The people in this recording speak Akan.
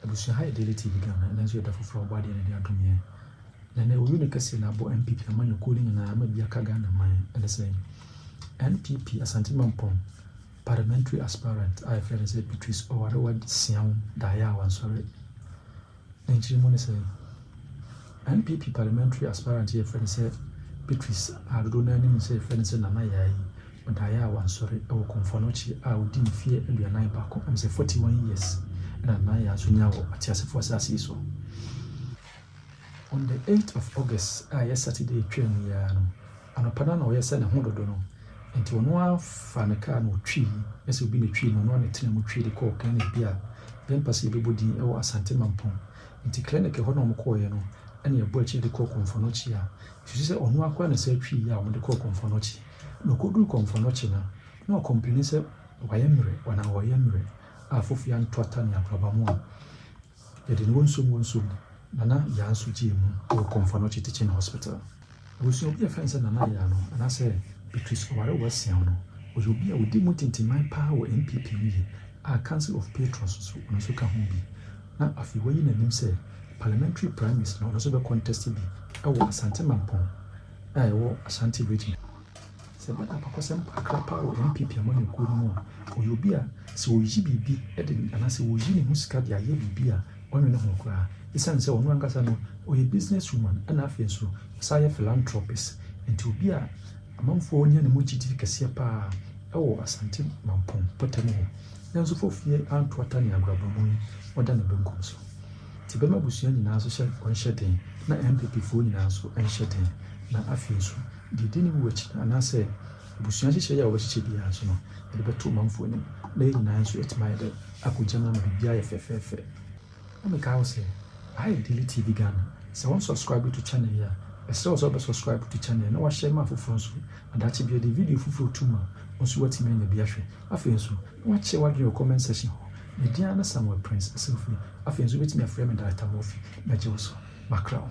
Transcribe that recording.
abusu ha daily TV Ghana na nso yɛda foforɔ ɔbɔ adeɛ na de adom yɛn na na owi ne kɛse na abɔ NPP ama ne kɔli nyinaa ama bi aka Ghana man ɛde sɛ NPP Asante Mampong Parliamentary aspirant a yɛfrɛ no sɛ Beatrice Owarewa Siaw Daya Wansɔre na nkyiri mu ne sɛ NPP Parliamentary aspirant yɛfrɛ no sɛ Beatrice adodo na anim sɛ yɛfrɛ no sɛ Nana Yayi Daya Wansɔre ɛwɔ Komfonochi a odi ne fie aduanan baako am sɛ 41 years na Nana Yayi so nya wɔ atiasefo asase so. On the 8th of August, Saturday, train ya no. Anopana na oye se ne ho dodo no. Enti ono afa ne car no twi, ese obi ne twi no no ne tena mu twi de call kan e bia. Ben passe be bodi e wo Asante Mampong. Enti clinic ho no mo call ye no, ene e bo achi de call Komfonochi a. Su se ono akwa na se twi ya mo de call Komfonochi. No kodu Komfonochi na o complain se wayemre, wana wayemre. Afofu ya ntwata ne abraba mu a. Ye de wonsum Nana ya nso gye mu o Komfonochi Teaching Hospital. Obusu obi afa nse Nana ya no ana se Beatrice Owarewa Siaw no. Obi a odi mu tintiman pa wo NPP wi a Council of Patrons so ono so ka ho bi. Na afi wayi nanim se parliamentary primaries no so be contest bi e wo Asante Mampong e wo Asante region. Se ba apakosem akra pa wo NPP amane ko mu obi a se oyi bibi e de ana se oyi ne musika de aye bibi a onwe ne ho kra. Isan se onu ankasa no oye business woman ana afi so saye philanthropist enti obi a amanfo onya ne mugidi kese pa ewo Asante Mampong potemo yanso fofie antwata ne agrabamu oda ne benkum so ti bema busua nyina so hye onhyeden na MPP fo nyina so enhyeden na afi so di ni wuchi ana se busua hye ya obehye bia so no de beto manfo ni na nyina so etmaide akujama na bibia ye fefefe ameka say I daily TV Ghana. So one subscribe to channel here. I still also subscribe to channel. No, I share my friends and that be the video for tuma. Also, what you mean be a I feel so. Watch your comment section. The Diana Samuel Prince, selfie. I feel so with me a frame and that I'm off. Major, Macron.